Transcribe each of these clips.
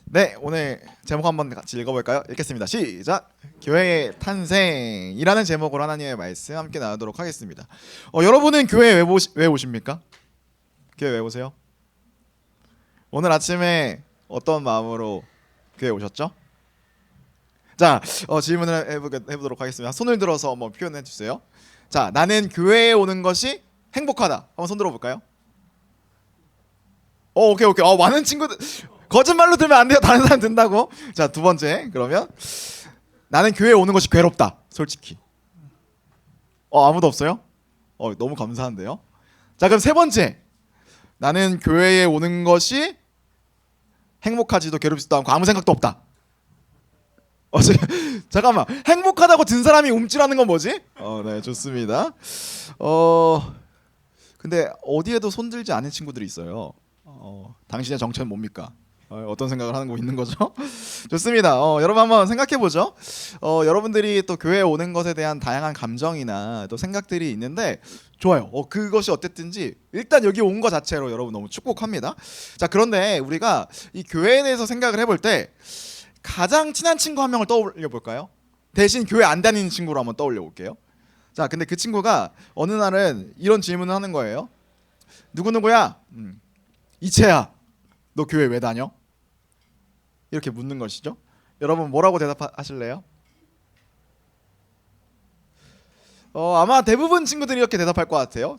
네, 오늘 제목 한번 같이 읽어볼까요? 읽겠습니다. 시작. 교회의 탄생이라는 제목으로 하나님의 말씀 함께 나누도록 하겠습니다. 여러분은 교회 왜 오십니까? 교회 왜 오세요? 오늘 아침에 어떤 마음으로 교회 오셨죠? 자, 질문을 해보도록 하겠습니다. 손을 들어서 한번 표현해 주세요. 자, 나는 교회에 오는 것이 행복하다. 한번 손 들어볼까요? 오케이. 많은 친구들 거짓말로 들면 안 돼요. 다른 사람 든다고. 자, 두 번째. 그러면 나는 교회에 오는 것이 괴롭다. 솔직히. 아무도 없어요? 너무 감사한데요. 자, 그럼 세 번째. 나는 교회에 오는 것이 행복하지도 괴롭지도 않고 아무 생각도 없다. 잠깐만. 행복하다고 든 사람이 움찔하는 건 뭐지? 네, 좋습니다. 근데 어디에도 손 들지 않은 친구들이 있어요. 당신의 정체는 뭡니까? 어떤 생각을 하는 거 있는 거죠? 좋습니다. 여러분 한번 생각해 보죠. 여러분들이 또 교회에 오는 것에 대한 다양한 감정이나 또 생각들이 있는데 좋아요. 그것이 어땠든지 일단 여기 온 거 자체로 여러분 너무 축복합니다. 자, 그런데 우리가 이 교회에 대해서 생각을 해볼 때 가장 친한 친구 한 명을 떠올려 볼까요? 대신 교회 안 다니는 친구로 한번 떠올려 볼게요. 자, 근데 그 친구가 어느 날은 이런 질문을 하는 거예요. 누구누구야? 이채야, 너 교회 왜 다녀? 이렇게 묻는 것이죠. 여러분 뭐라고 대답하실래요? 아마 대부분 친구들이 이렇게 대답할 것 같아요.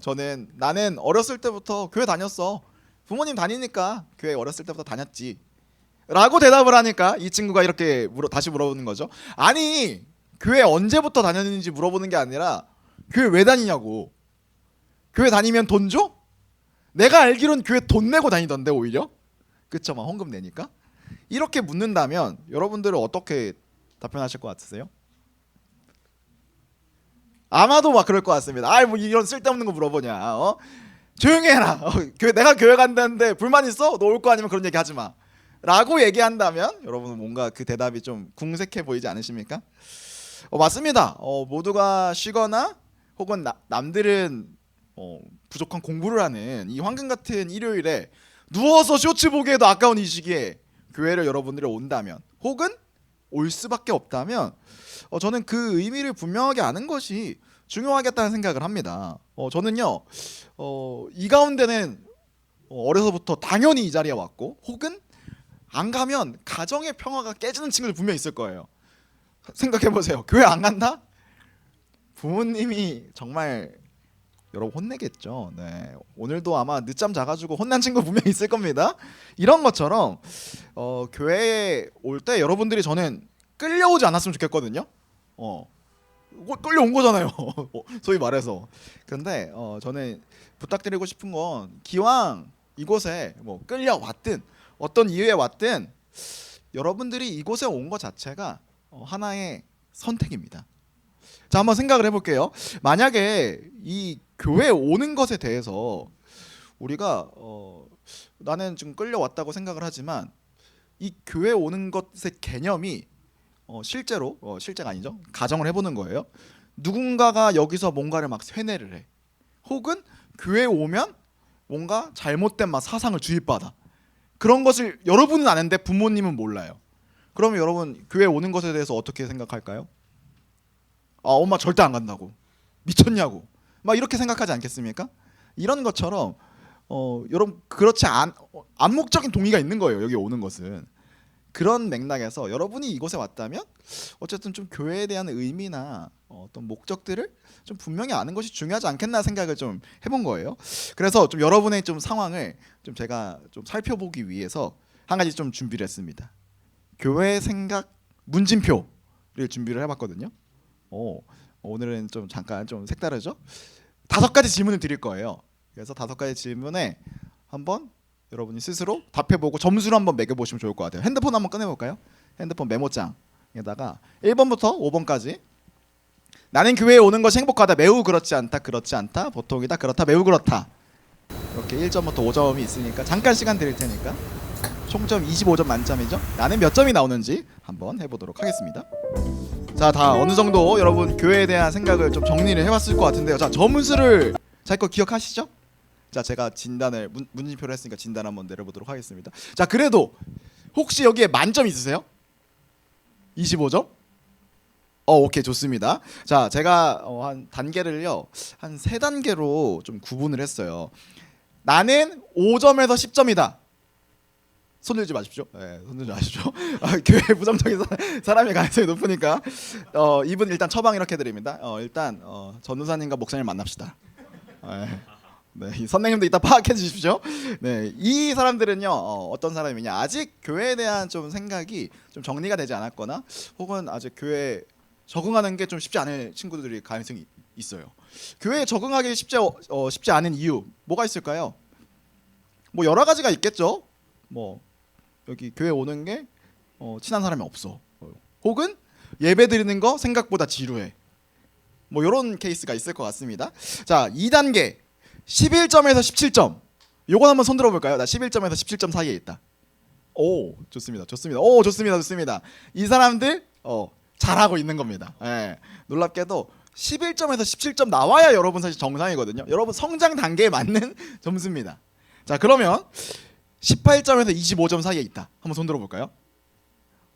나는 어렸을 때부터 교회 다녔어. 부모님 다니니까 교회 어렸을 때부터 다녔지 라고 대답을 하니까 이 친구가 이렇게 다시 물어보는 거죠. 아니, 교회 언제부터 다녔는지 물어보는 게 아니라 교회 왜 다니냐고. 교회 다니면 돈 줘? 내가 알기론 교회 돈 내고 다니던데 오히려. 그쵸, 막 헌금 내니까. 이렇게 묻는다면 여러분들은 어떻게 답변하실 것 같으세요? 아마도 막 그럴 것 같습니다. 뭐 이런 쓸데없는 거 물어보냐. 조용히 해라. 내가 교회 간다는데 불만 있어? 너 올 거 아니면 그런 얘기 하지 마 라고 얘기한다면 여러분은 뭔가 그 대답이 좀 궁색해 보이지 않으십니까? 맞습니다. 모두가 쉬거나 혹은 남들은 부족한 공부를 하는 이 황금 같은 일요일에 누워서 쇼츠 보기에도 아까운 이 시기에 교회를 여러분들이 온다면 혹은 올 수밖에 없다면 저는 그 의미를 분명하게 아는 것이 중요하겠다는 생각을 합니다. 저는요 이 가운데는 어려서부터 당연히 이 자리에 왔고 혹은 안 가면 가정의 평화가 깨지는 친구들 분명히 있을 거예요. 생각해보세요. 교회 안 간다? 부모님이 정말 여러분 혼내겠죠. 네, 오늘도 아마 늦잠 자가지고 혼난 친구 분명히 있을 겁니다. 이런 것처럼 교회에 올 때 여러분들이 저는 끌려오지 않았으면 좋겠거든요. 끌려온 거잖아요. 소위 말해서. 근데 저는 부탁드리고 싶은 건 기왕 이곳에 뭐 끌려왔든 어떤 이유에 왔든 여러분들이 이곳에 온 것 자체가 하나의 선택입니다. 자, 한번 생각을 해볼게요. 만약에 이 교회에 오는 것에 대해서 우리가 나는 지금 끌려왔다고 생각을 하지만 이 교회에 오는 것의 개념이 실제로 실제가 아니죠. 가정을 해보는 거예요. 누군가가 여기서 뭔가를 막 세뇌를 해. 혹은 교회에 오면 뭔가 잘못된 막 사상을 주입받아. 그런 것을 여러분은 아는데 부모님은 몰라요. 그러면 여러분 교회에 오는 것에 대해서 어떻게 생각할까요? 엄마 절대 안 간다고. 미쳤냐고. 막 이렇게 생각하지 않겠습니까? 이런 것처럼 여러분 그렇지 암묵적인 동의가 있는 거예요. 여기 오는 것은. 그런 맥락에서 여러분이 이곳에 왔다면 어쨌든 좀 교회에 대한 의미나 어떤 목적들을 좀 분명히 아는 것이 중요하지 않겠나 생각을 좀 해본 거예요. 그래서 좀 여러분의 좀 상황을 좀 제가 좀 살펴보기 위해서 한 가지 좀 준비를 했습니다. 교회 생각 문진표를 준비를 해봤거든요. 오늘은 좀 잠깐 좀 색다르죠? 5가지 질문을 드릴 거예요. 그래서 5가지 질문에 한번 여러분이 스스로 답해보고 점수를 한번 매겨보시면 좋을 것 같아요. 핸드폰 한번 꺼내볼까요? 핸드폰 메모장에다가 1번부터 5번까지 나는 교회에 오는 것이 행복하다, 매우 그렇지 않다, 그렇지 않다, 보통이다, 그렇다, 매우 그렇다. 이렇게 1점부터 5점이 있으니까 잠깐 시간 드릴 테니까 총점 25점 만점이죠? 나는 몇 점이 나오는지 한번 해보도록 하겠습니다. 자, 다 어느 정도 여러분 교회에 대한 생각을 좀 정리를 해봤을 것 같은데요. 자, 점수를 자기 거 기억하시죠? 자, 제가 진단을 문진표를 했으니까 진단 한번 내려보도록 하겠습니다. 자, 그래도 혹시 여기에 만점 있으세요? 25점? 오케이, 좋습니다. 자, 제가 한 단계를요, 한 세 단계로 좀 구분을 했어요. 나는 5점에서 10점이다. 손 들지 마십시오. 네, 손 들지 마십시오. 교회 부정적인 사람의 가능성이 높으니까 이분 일단 처방 이렇게 드립니다. 일단 전우사님과 목사님 만납시다. 네, 이 선생님도 이따 파악해 주십시오. 네, 이 사람들은요 어떤 사람이냐, 아직 교회에 대한 좀 생각이 좀 정리가 되지 않았거나 혹은 아직 교회에 적응하는 게 좀 쉽지 않은 친구들이 가능성이 있어요. 교회에 적응하기 쉽지 않은 이유 뭐가 있을까요? 뭐 여러 가지가 있겠죠. 뭐 여기 교회 오는 게 친한 사람이 없어. 혹은 예배 드리는 거 생각보다 지루해. 뭐 이런 케이스가 있을 것 같습니다. 자, 2단계 11점에서 17점. 요건 한번 손 들어볼까요? 나 11점에서 17점 사이에 있다. 오, 좋습니다. 좋습니다. 오, 좋습니다. 좋습니다. 이 사람들 잘하고 있는 겁니다. 예. 놀랍게도 11점에서 17점 나와야 여러분 사실 정상이거든요. 여러분 성장 단계에 맞는 점수입니다. 자, 그러면 18점에서 25점 사이에 있다. 한번 손 들어볼까요?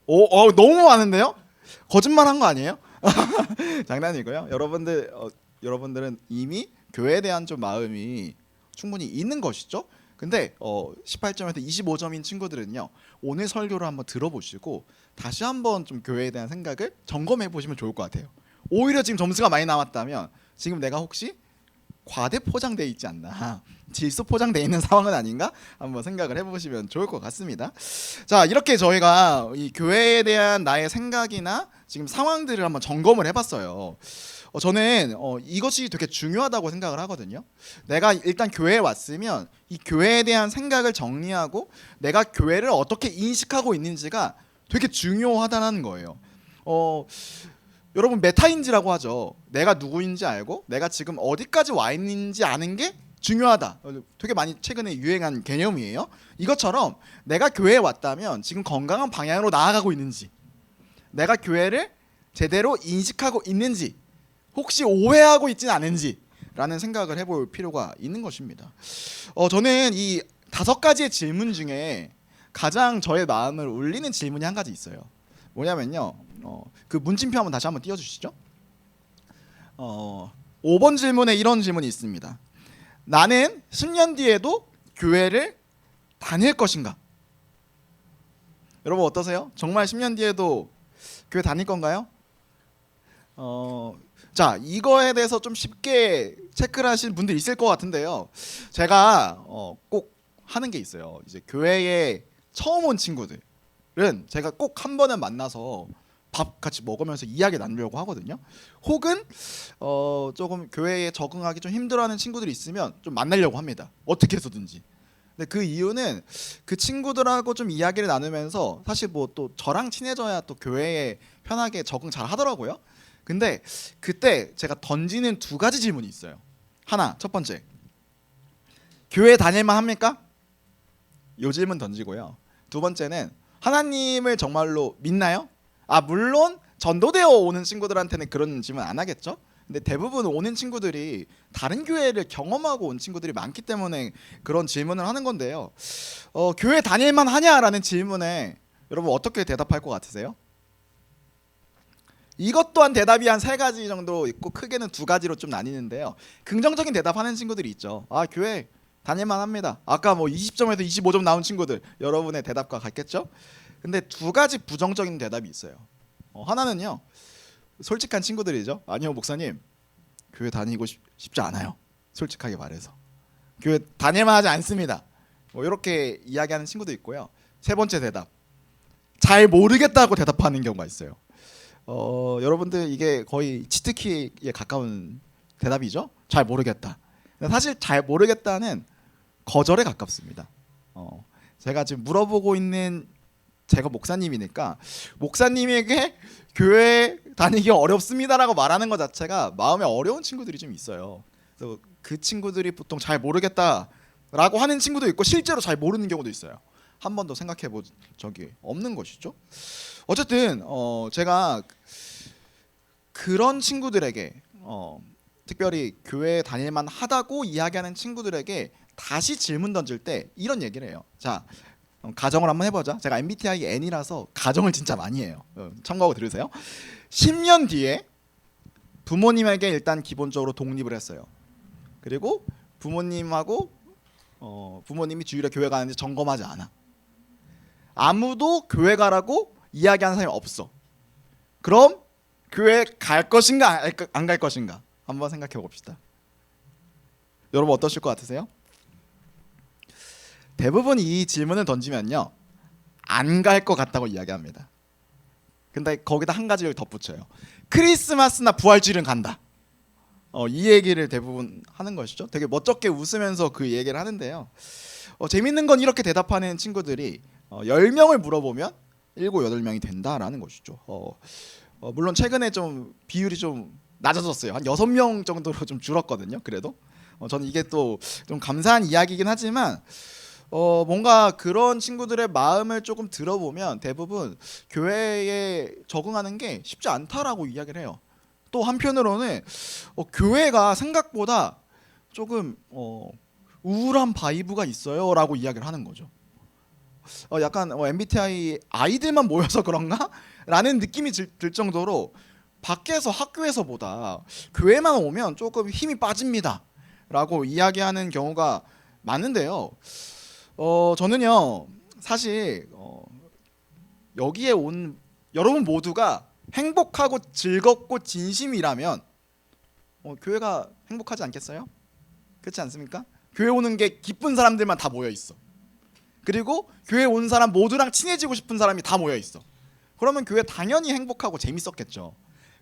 너무 많은데요? 거짓말한 거 아니에요? 장난이고요. 여러분들은 이미 교회에 대한 좀 마음이 충분히 있는 것이죠. 근데 18점에서 25점인 친구들은요, 오늘 설교를 한번 들어보시고 다시 한번 좀 교회에 대한 생각을 점검해 보시면 좋을 것 같아요. 오히려 지금 점수가 많이 나왔다면 지금 내가 혹시 과대 포장돼 있지 않나, 질소 포장돼 있는 상황은 아닌가 한번 생각을 해보시면 좋을 것 같습니다. 자, 이렇게 저희가 이 교회에 대한 나의 생각이나 지금 상황들을 한번 점검을 해봤어요. 저는 이것이 되게 중요하다고 생각을 하거든요. 내가 일단 교회에 왔으면 이 교회에 대한 생각을 정리하고 내가 교회를 어떻게 인식하고 있는지가 되게 중요하다는 거예요. 여러분 메타인지라고 하죠. 내가 누구인지 알고 내가 지금 어디까지 와 있는지 아는 게 중요하다. 되게 많이 최근에 유행한 개념이에요. 이것처럼 내가 교회에 왔다면 지금 건강한 방향으로 나아가고 있는지, 내가 교회를 제대로 인식하고 있는지, 혹시 오해하고 있지는 않은지 라는 생각을 해볼 필요가 있는 것입니다. 저는 이 5가지의 질문 중에 가장 저의 마음을 울리는 질문이 한 가지 있어요. 뭐냐면요, 그 문진표 한번 다시 한번 띄워주시죠. 5번 질문에 이런 질문이 있습니다. 나는 10년 뒤에도 교회를 다닐 것인가? 여러분 어떠세요? 정말 10년 뒤에도 교회 다닐 건가요? 자, 이거에 대해서 좀 쉽게 체크를 하신 분들 있을 것 같은데요. 제가 꼭 하는 게 있어요. 이제 교회에 처음 온 친구들은 제가 꼭 한 번은 만나서 밥 같이 먹으면서 이야기 나누려고 하거든요. 혹은 조금 교회에 적응하기 좀 힘들어하는 친구들이 있으면 좀 만나려고 합니다. 어떻게 해서든지. 근데 그 이유는 그 친구들하고 좀 이야기를 나누면서 사실 뭐 또 저랑 친해져야 또 교회에 편하게 적응 잘 하더라고요. 근데 그때 제가 던지는 2가지 질문이 있어요. 하나, 첫 번째, 교회 다닐만 합니까? 요 질문 던지고요. 2번째는 하나님을 정말로 믿나요? 물론 전도되어 오는 친구들한테는 그런 질문 안 하겠죠. 근데 대부분 오는 친구들이 다른 교회를 경험하고 온 친구들이 많기 때문에 그런 질문을 하는 건데요. 교회 다닐만 하냐라는 질문에 여러분 어떻게 대답할 것 같으세요? 이것 또한 대답이 한 3가지 정도 있고 크게는 2가지로 좀 나뉘는데요. 긍정적인 대답하는 친구들이 있죠. 교회 다닐만 합니다. 아까 뭐 20점에서 25점 나온 친구들, 여러분의 대답과 같겠죠? 근데 2가지 부정적인 대답이 있어요. 하나는요, 솔직한 친구들이죠. 아니요 목사님, 교회 다니고 싶지 않아요. 솔직하게 말해서 교회 다닐만 하지 않습니다. 뭐 이렇게 이야기하는 친구도 있고요. 3번째 대답, 잘 모르겠다고 대답하는 경우가 있어요. 여러분들 이게 거의 치트키에 가까운 대답이죠. 잘 모르겠다. 사실 잘 모르겠다는 거절에 가깝습니다. 제가 지금 물어보고 있는, 제가 목사님이니까 목사님에게 교회 다니기 어렵습니다라고 말하는 것 자체가 마음에 어려운 친구들이 좀 있어요. 그래서 그 친구들이 보통 잘 모르겠다라고 하는 친구도 있고 실제로 잘 모르는 경우도 있어요. 한 번도 생각해 본 적이 없는 것이죠. 어쨌든 제가 그런 친구들에게 특별히 교회 다닐만 하다고 이야기하는 친구들에게 다시 질문 던질 때 이런 얘기를 해요. 자, 가정을 한번 해보자. 제가 MBTI N이라서 가정을 진짜 많이 해요. 참고하고 들으세요. 10년 뒤에 부모님에게 일단 기본적으로 독립을 했어요. 그리고 부모님하고 부모님이 주일에 교회 가는지 점검하지 않아. 아무도 교회 가라고 이야기하는 사람이 없어. 그럼 교회 갈 것인가 안 갈 것인가 한번 생각해 봅시다. 여러분 어떠실 것 같으세요? 대부분 이 질문을 던지면요, 안 갈 것 같다고 이야기합니다. 근데 거기다 한 가지를 덧붙여요. 크리스마스나 부활주일은 간다. 이 얘기를 대부분 하는 것이죠. 되게 멋쩍게 웃으면서 그 얘기를 하는데요. 재밌는 건 이렇게 대답하는 친구들이 10명을 물어보면 7, 8명이 된다라는 것이죠. 물론 최근에 좀 비율이 좀 낮아졌어요. 한 6명 정도로 좀 줄었거든요. 그래도 저는 이게 또 좀 감사한 이야기이긴 하지만 뭔가 그런 친구들의 마음을 조금 들어보면 대부분 교회에 적응하는 게 쉽지 않다라고 이야기를 해요. 또 한편으로는 교회가 생각보다 조금 우울한 바이브가 있어요라고 이야기를 하는 거죠. 약간 MBTI 아이들만 모여서 그런가? 라는 느낌이 들 정도로 밖에서 학교에서보다 교회만 오면 조금 힘이 빠집니다 라고 이야기하는 경우가 많은데요. 저는요 사실 여기에 온 여러분 모두가 행복하고 즐겁고 진심이라면 교회가 행복하지 않겠어요? 그렇지 않습니까? 교회 오는 게 기쁜 사람들만 다 모여 있어. 그리고 교회 온 사람 모두랑 친해지고 싶은 사람이 다 모여 있어. 그러면 교회 당연히 행복하고 재밌었겠죠.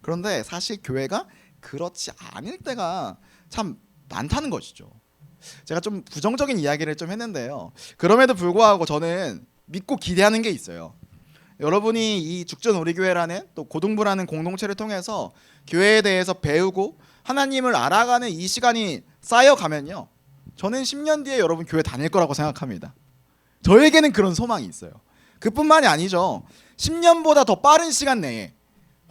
그런데 사실 교회가 그렇지 않을 때가 참 많다는 것이죠. 제가 좀 부정적인 이야기를 좀 했는데요. 그럼에도 불구하고 저는 믿고 기대하는 게 있어요. 여러분이 이 죽전우리교회라는 또 고등부라는 공동체를 통해서 교회에 대해서 배우고 하나님을 알아가는 이 시간이 쌓여가면요, 저는 10년 뒤에 여러분 교회 다닐 거라고 생각합니다. 저에게는 그런 소망이 있어요. 그뿐만이 아니죠. 10년보다 더 빠른 시간 내에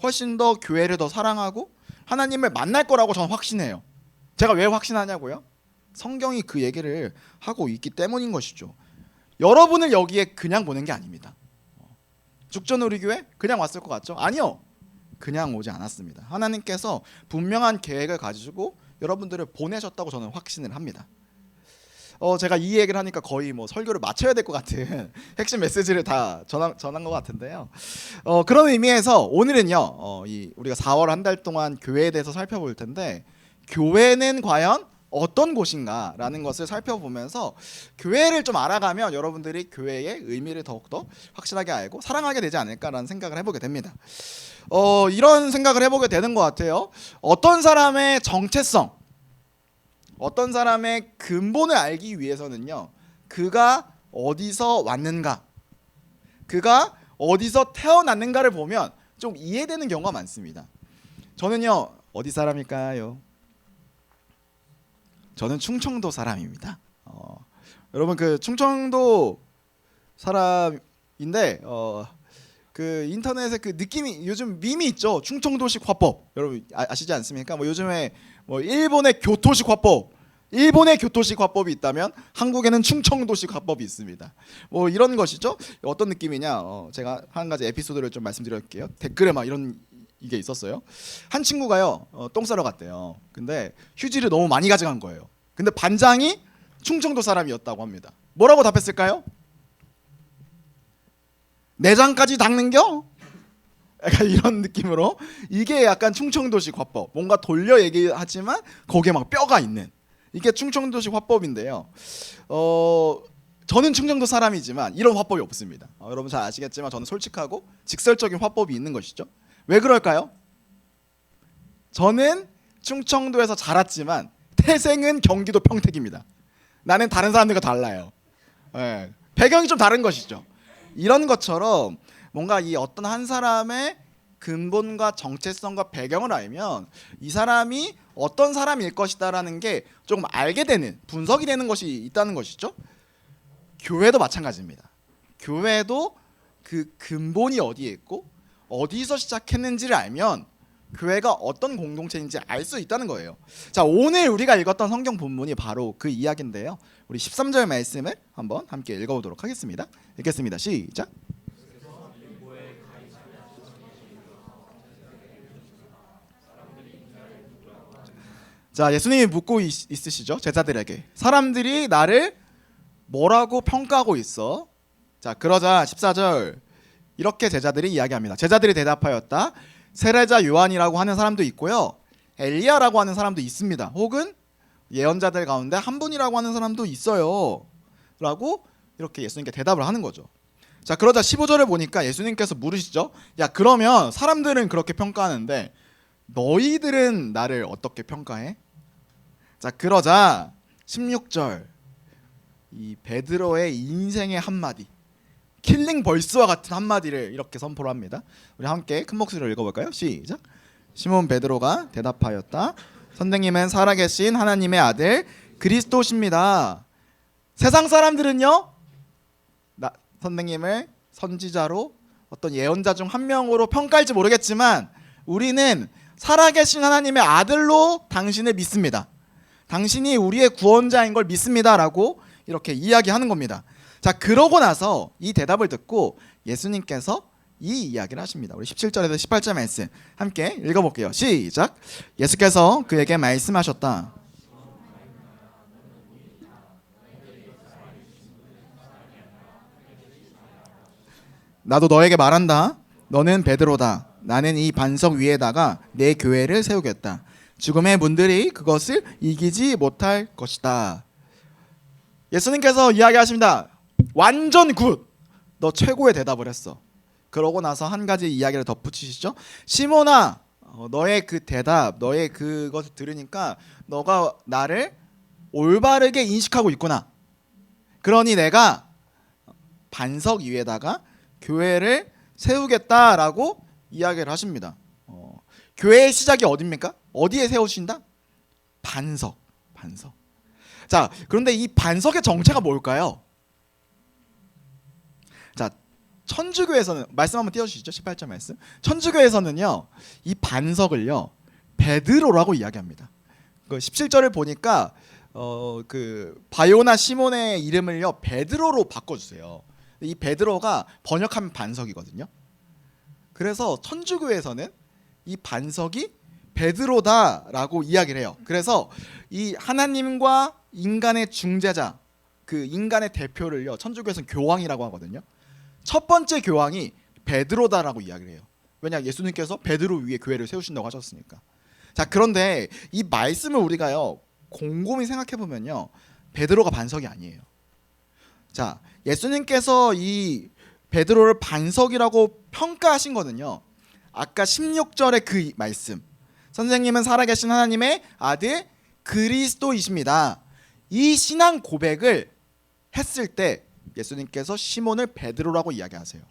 훨씬 더 교회를 더 사랑하고 하나님을 만날 거라고 저는 확신해요. 제가 왜 확신하냐고요? 성경이 그 얘기를 하고 있기 때문인 것이죠. 여러분을 여기에 그냥 보낸 게 아닙니다. 죽전우리교회 그냥 왔을 것 같죠? 아니요. 그냥 오지 않았습니다. 하나님께서 분명한 계획을 가지고 여러분들을 보내셨다고 저는 확신을 합니다. 제가 이 얘기를 하니까 거의 뭐 설교를 마쳐야 될 것 같은 핵심 메시지를 다 전한 것 같은데요. 그런 의미에서 오늘은요, 우리가 4월 한 달 동안 교회에 대해서 살펴볼 텐데, 교회는 과연 어떤 곳인가라는 것을 살펴보면서 교회를 좀 알아가면 여러분들이 교회의 의미를 더욱더 확실하게 알고 사랑하게 되지 않을까라는 생각을 해보게 됩니다. 이런 생각을 해보게 되는 것 같아요. 어떤 사람의 정체성, 어떤 사람의 근본을 알기 위해서는요, 그가 어디서 왔는가, 그가 어디서 태어났는가를 보면 좀 이해되는 경우가 많습니다. 저는요, 어디 사람일까요? 저는 충청도 사람입니다. 여러분 그 충청도 사람인데 그 인터넷에 그 느낌이, 요즘 밈이 있죠. 충청도식 화법. 여러분 아시지 않습니까? 뭐 요즘에 뭐 일본의 교토식 화법, 일본의 교토식 화법이 있다면 한국에는 충청도식 화법이 있습니다. 뭐 이런 것이죠. 어떤 느낌이냐? 제가 한 가지 에피소드를 좀 말씀드릴게요. 댓글에 막 이런 이게 있었어요. 한 친구가요, 똥 싸러 갔대요. 근데 휴지를 너무 많이 가져간 거예요. 근데 반장이 충청도 사람이었다고 합니다. 뭐라고 답했을까요? 내장까지 닦는겨? 약간 이런 느낌으로, 이게 약간 충청도식 화법. 뭔가 돌려 얘기하지만 거기에 막 뼈가 있는, 이게 충청도식 화법인데요. 저는 충청도 사람이지만 이런 화법이 없습니다. 여러분 잘 아시겠지만 저는 솔직하고 직설적인 화법이 있는 것이죠. 왜 그럴까요? 저는 충청도에서 자랐지만 태생은 경기도 평택입니다. 나는 다른 사람들과 달라요. 배경이 좀 다른 것이죠. 이런 것처럼 뭔가 이 어떤 한 사람의 근본과 정체성과 배경을 알면 이 사람이 어떤 사람일 것이다라는 게 조금 알게 되는, 분석이 되는 것이 있다는 것이죠. 교회도 마찬가지입니다. 교회도 그 근본이 어디에 있고 어디서 시작했는지를 알면 교회가 어떤 공동체인지 알 수 있다는 거예요. 자, 오늘 우리가 읽었던 성경 본문이 바로 그 이야기인데요. 우리 13절 말씀을 한번 함께 읽어보도록 하겠습니다. 읽겠습니다. 시작. 자, 예수님이 묻고 있으시죠. 제자들에게. 사람들이 나를 뭐라고 평가하고 있어? 자, 그러자 14절 이렇게 제자들이 이야기합니다. 제자들이 대답하였다. 세례자 요한이라고 하는 사람도 있고요. 엘리야라고 하는 사람도 있습니다. 혹은 예언자들 가운데 한 분이라고 하는 사람도 있어요. 라고 이렇게 예수님께 대답을 하는 거죠. 자, 그러자 15절을 보니까 예수님께서 물으시죠. 야, 그러면 사람들은 그렇게 평가하는데 너희들은 나를 어떻게 평가해? 자, 그러자 16절 이 베드로의 인생의 한마디, 킬링 벌스와 같은 한마디를 이렇게 선포를 합니다. 우리 함께 큰 목소리로 읽어볼까요? 시작. 시몬 베드로가 대답하였다. 선생님은 살아계신 하나님의 아들 그리스도십니다. 세상 사람들은요, 선생님을 선지자로 어떤 예언자 중 한 명으로 평가할지 모르겠지만 우리는 살아계신 하나님의 아들로 당신을 믿습니다. 당신이 우리의 구원자인 걸 믿습니다라고 이렇게 이야기하는 겁니다. 자, 그러고 나서 이 대답을 듣고 예수님께서 이 이야기를 하십니다. 우리 17절에서 18절 말씀 함께 읽어볼게요. 시작. 예수께서 그에게 말씀하셨다. 나도 너에게 말한다. 너는 베드로다. 나는 이 반석 위에다가 내 교회를 세우겠다. 죽음의 문들이 그것을 이기지 못할 것이다. 예수님께서 이야기하십니다. 완전 굿. 너 최고의 대답을 했어. 그러고 나서 한 가지 이야기를 덧붙이시죠. 시몬아, 너의 그 대답, 너의 그것을 들으니까 너가 나를 올바르게 인식하고 있구나. 그러니 내가 반석 위에다가 교회를 세우겠다라고 이야기를 하십니다. 교회의 시작이 어디입니까? 어디에 세우신다? 반석. 자, 그런데 이 반석의 정체가 뭘까요? 자, 천주교에서는 말씀 한번 띄워주시죠. 18절 말씀. 천주교에서는요, 이 반석을요 베드로라고 이야기합니다. 그 17절을 보니까 그 바요나 시몬의 이름을요 베드로로 바꿔주세요. 이 베드로가 번역하면 반석이거든요. 그래서 천주교에서는 이 반석이 베드로다라고 이야기를 해요. 그래서 이 하나님과 인간의 중재자, 그 인간의 대표를요 천주교에서는 교황이라고 하거든요. 첫 번째 교황이 베드로다라고 이야기를 해요. 왜냐, 예수님께서 베드로 위에 교회를 세우신다고 하셨으니까. 자, 그런데 이 말씀을 우리가요 곰곰이 생각해 보면요 베드로가 반석이 아니에요. 자, 예수님께서 이 베드로를 반석이라고 평가하신 거는요, 아까 16절의 그 말씀, 선생님은 살아계신 하나님의 아들 그리스도이십니다. 이 신앙 고백을 했을 때 예수님께서 시몬을 베드로라고 이야기하세요.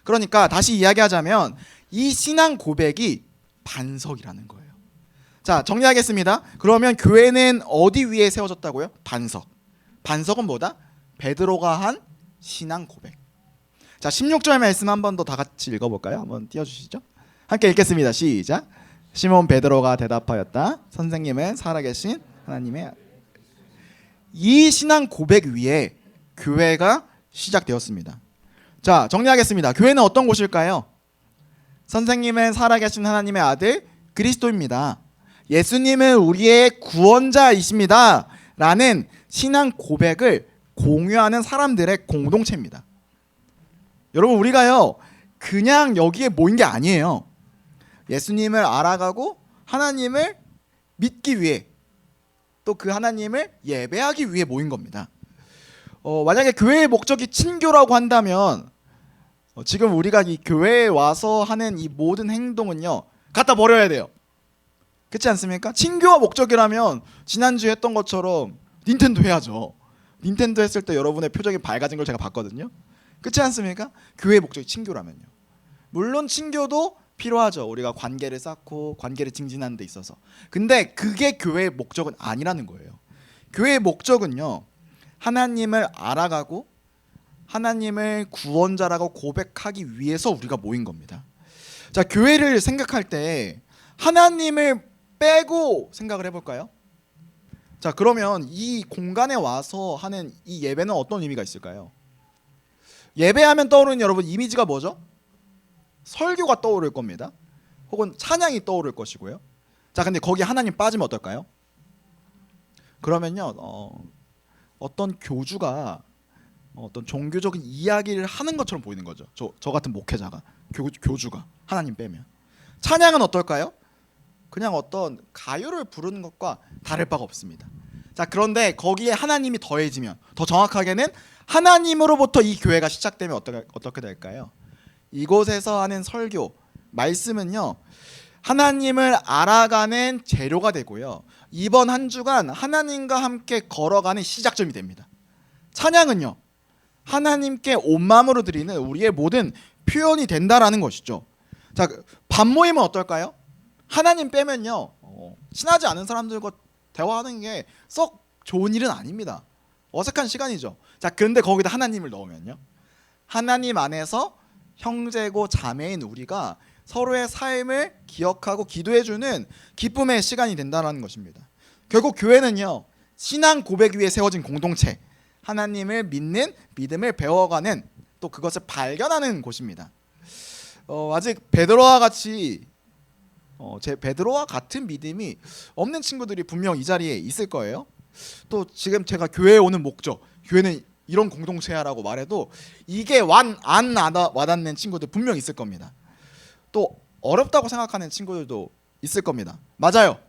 그러니까 다시 이야기하자면 이 신앙 고백이 반석이라는 거예요. 자, 정리하겠습니다. 그러면 교회는 어디 위에 세워졌다고요? 반석. 반석은 뭐다? 베드로가 한 신앙 고백. 자, 16절 말씀 한 번 더 다 같이 읽어볼까요? 한번 띄워주시죠. 함께 읽겠습니다. 시작. 시몬 베드로가 대답하였다. 선생님은 살아계신 하나님의 이 신앙 고백 위에 교회가 시작되었습니다. 자, 정리하겠습니다. 교회는 어떤 곳일까요? 선생님은 살아계신 하나님의 아들 그리스도입니다. 예수님은 우리의 구원자이십니다. 라는 신앙 고백을 공유하는 사람들의 공동체입니다. 여러분, 우리가요 그냥 여기에 모인 게 아니에요. 예수님을 알아가고 하나님을 믿기 위해, 또 그 하나님을 예배하기 위해 모인 겁니다. 만약에 교회의 목적이 친교라고 한다면 지금 우리가 이 교회에 와서 하는 이 모든 행동은요 갖다 버려야 돼요. 그렇지 않습니까? 친교가 목적이라면 지난주에 했던 것처럼 닌텐도 해야죠. 닌텐도 했을 때 여러분의 표정이 밝아진 걸 제가 봤거든요. 그렇지 않습니까? 교회의 목적이 친교라면요. 물론 친교도 필요하죠. 우리가 관계를 쌓고 관계를 증진하는 데 있어서. 근데 그게 교회의 목적은 아니라는 거예요. 교회의 목적은요, 하나님을 알아가고 하나님을 구원자라고 고백하기 위해서 우리가 모인 겁니다. 자, 교회를 생각할 때 하나님을 빼고 생각을 해볼까요? 자, 그러면 이 공간에 와서 하는 이 예배는 어떤 의미가 있을까요? 예배하면 떠오르는 여러분 이미지가 뭐죠? 설교가 떠오를 겁니다. 혹은 찬양이 떠오를 것이고요. 자, 근데 거기 하나님 빠지면 어떨까요? 그러면요, 어떤 교주가 어떤 종교적인 이야기를 하는 것처럼 보이는 거죠. 저 같은 목회자가 교주가 하나님 빼면. 찬양은 어떨까요? 그냥 어떤 가요를 부르는 것과 다를 바가 없습니다. 자, 그런데 거기에 하나님이 더해지면, 더 정확하게는 하나님으로부터 이 교회가 시작되면 어떻게 될까요? 이곳에서 하는 설교, 말씀은요, 하나님을 알아가는 재료가 되고요, 이번 한 주간 하나님과 함께 걸어가는 시작점이 됩니다. 찬양은요, 하나님께 온 마음으로 드리는 우리의 모든 표현이 된다라는 것이죠. 자, 밥 모임은 어떨까요? 하나님 빼면요, 친하지 않은 사람들과 대화하는 게 썩 좋은 일은 아닙니다. 어색한 시간이죠. 자, 그런데 거기다 하나님을 넣으면요, 하나님 안에서 형제고 자매인 우리가 서로의 삶을 기억하고 기도해주는 기쁨의 시간이 된다는 것입니다. 결국 교회는요, 신앙 고백 위에 세워진 공동체, 하나님을 믿는 믿음을 배워가는, 또 그것을 발견하는 곳입니다. 아직 베드로와 같은 믿음이 없는 친구들이 분명 이 자리에 있을 거예요. 또 지금 제가 교회에 오는 목적, 교회는 이런 공동체야라고 말해도 이게 안 와닿는 친구들 분명 있을 겁니다. 또 어렵다고 생각하는 친구들도 있을 겁니다. 맞아요.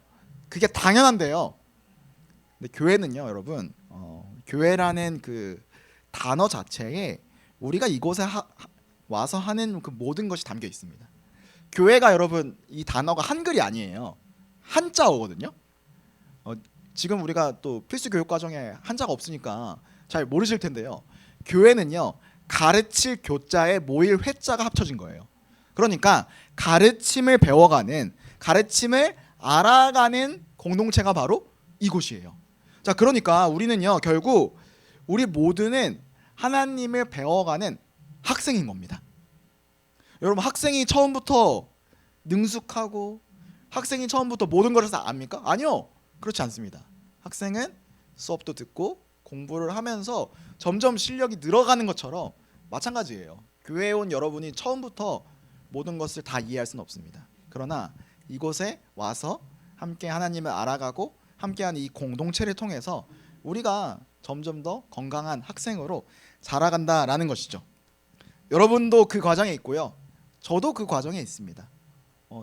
그게 당연한데요. 근데 교회는요, 여러분, 교회라는 그 단어 자체에 우리가 이곳에 와서 하는 그 모든 것이 담겨 있습니다. 교회가, 여러분, 이 단어가 한글이 아니에요. 한자어거든요. 지금 우리가 또 필수 교육 과정에 한자가 없으니까 잘 모르실 텐데요. 교회는요, 가르칠 교자에 모일 회자가 합쳐진 거예요. 그러니까 가르침을 배워가는, 가르침을 알아가는 공동체가 바로 이곳이에요. 자, 그러니까 우리는요, 결국 우리 모두는 하나님을 배워가는 학생인 겁니다. 여러분, 학생이 처음부터 능숙하고 학생이 처음부터 모든 것을 다 압니까? 아니요, 그렇지 않습니다. 학생은 수업도 듣고 공부를 하면서 점점 실력이 늘어가는 것처럼 마찬가지예요. 교회에 온 여러분이 처음부터 모든 것을 다 이해할 수는 없습니다. 그러나 이곳에 와서 함께 하나님을 알아가고 함께하는 이 공동체를 통해서 우리가 점점 더 건강한 학생으로 자라간다라는 것이죠. 여러분도 그 과정에 있고요, 저도 그 과정에 있습니다.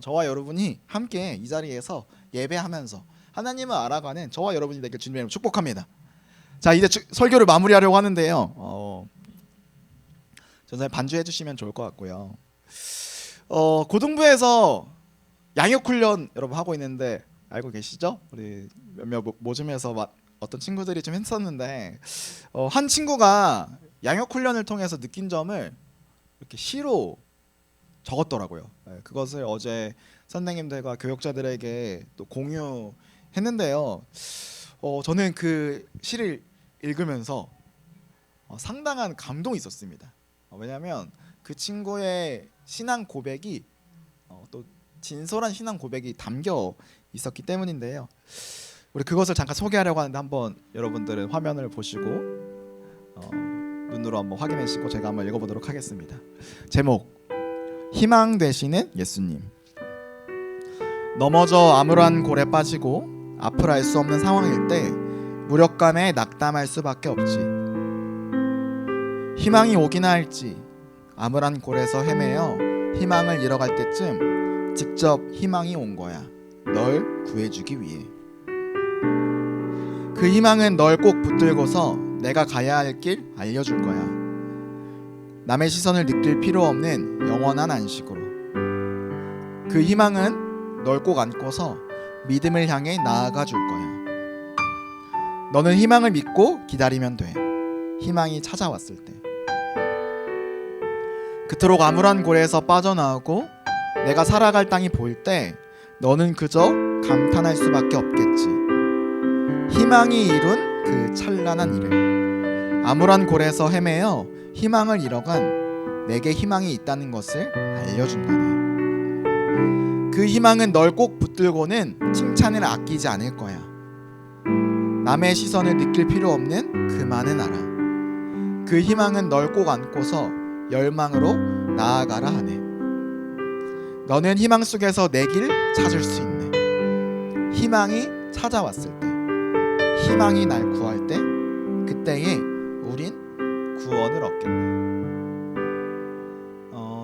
저와 여러분이 함께 이 자리에서 예배하면서 하나님을 알아가는 저와 여러분이 되길 주님의 이름으로 축복합니다. 자, 이제 설교를 마무리하려고 하는데요, 전사님 반주해 주시면 좋을 것 같고요. 고등부에서 양육훈련 여러분 하고 있는데 알고 계시죠? 우리 몇몇 모즘에서 어떤 친구들이 좀 했었는데, 한 친구가 양육훈련을 통해서 느낀 점을 이렇게 시로 적었더라고요. 그것을 어제 선생님들과 교육자들에게 또 공유했는데요, 저는 그 시를 읽으면서 상당한 감동이 있었습니다. 왜냐하면 그 친구의 신앙 고백이 또 진솔한 신앙 고백이 담겨 있었기 때문인데요, 우리 그것을 잠깐 소개하려고 하는데 한번 여러분들은 화면을 보시고 눈으로 한번 확인하시고 제가 한번 읽어보도록 하겠습니다. 제목, 희망 되시는 예수님. 넘어져 암울한 골에 빠지고 앞을 알 수 없는 상황일 때 무력감에 낙담할 수밖에 없지. 희망이 오기나 할지 암울한 골에서 헤매어 희망을 잃어갈 때쯤 직접 희망이 온 거야. 널 구해주기 위해. 그 희망은 널 꼭 붙들고서 내가 가야 할 길 알려줄 거야. 남의 시선을 느낄 필요 없는 영원한 안식으로. 그 희망은 널 꼭 안고서 믿음을 향해 나아가 줄 거야. 너는 희망을 믿고 기다리면 돼. 희망이 찾아왔을 때. 그토록 암울한 고래에서 빠져나오고 내가 살아갈 땅이 보일 때 너는 그저 감탄할 수밖에 없겠지. 희망이 이룬 그 찬란한 일을. 암울한 고래에서 헤매어 희망을 잃어간 내게 희망이 있다는 것을 알려준다네. 그 희망은 널 꼭 붙들고는 칭찬을 아끼지 않을 거야. 남의 시선을 느낄 필요 없는 그만은 알아. 그 희망은 널 꼭 안고서 열망으로 나아가라 하네. 너는 희망 속에서 내 길 찾을 수 있네. 희망이 찾아왔을 때, 희망이 날 구할 때, 그때에 우린 구원을 얻겠네.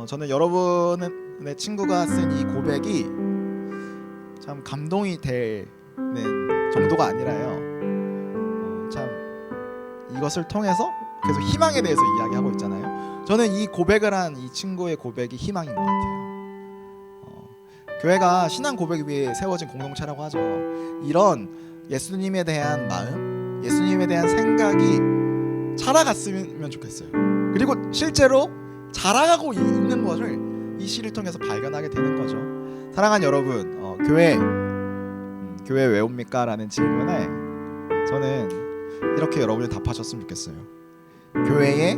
저는 여러분의 친구가 쓴 이 고백이 참 감동이 되는 정도가 아니라요. 참 이것을 통해서 계속 희망에 대해서 이야기하고 있잖아요. 저는 이 고백을 한 이 친구의 고백이 희망인 것 같아요. 교회가 신앙 고백 위에 세워진 공동체라고 하죠. 이런 예수님에 대한 마음, 예수님에 대한 생각이 자라갔으면 좋겠어요. 그리고 실제로 자라가고 있는 것을 이 시를 통해서 발견하게 되는 거죠. 사랑하는 여러분, 교회 왜 옵니까? 라는 질문에 저는 이렇게 여러분이 답하셨으면 좋겠어요. 교회에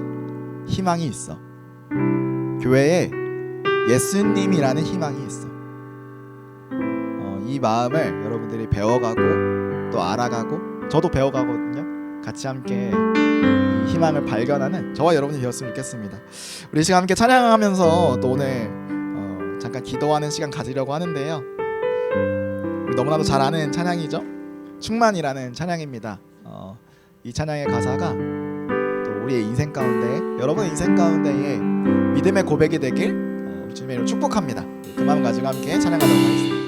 희망이 있어. 교회에 예수님이라는 희망이 있어. 이 마음을 여러분들이 배워가고 또 알아가고, 저도 배워가거든요. 같이 함께 이 희망을 발견하는 저와 여러분이 되었으면 좋겠습니다. 우리 시간 함께 찬양하면서 또 오늘 잠깐 기도하는 시간 가지려고 하는데요. 우리 너무나도 잘 아는 찬양이죠. 충만이라는 찬양입니다. 이 찬양의 가사가 또 우리의 인생 가운데, 여러분의 인생 가운데에 믿음의 고백이 되길 주님의 이름으로 축복합니다. 그 마음 가지고 함께 찬양하도록 하겠습니다.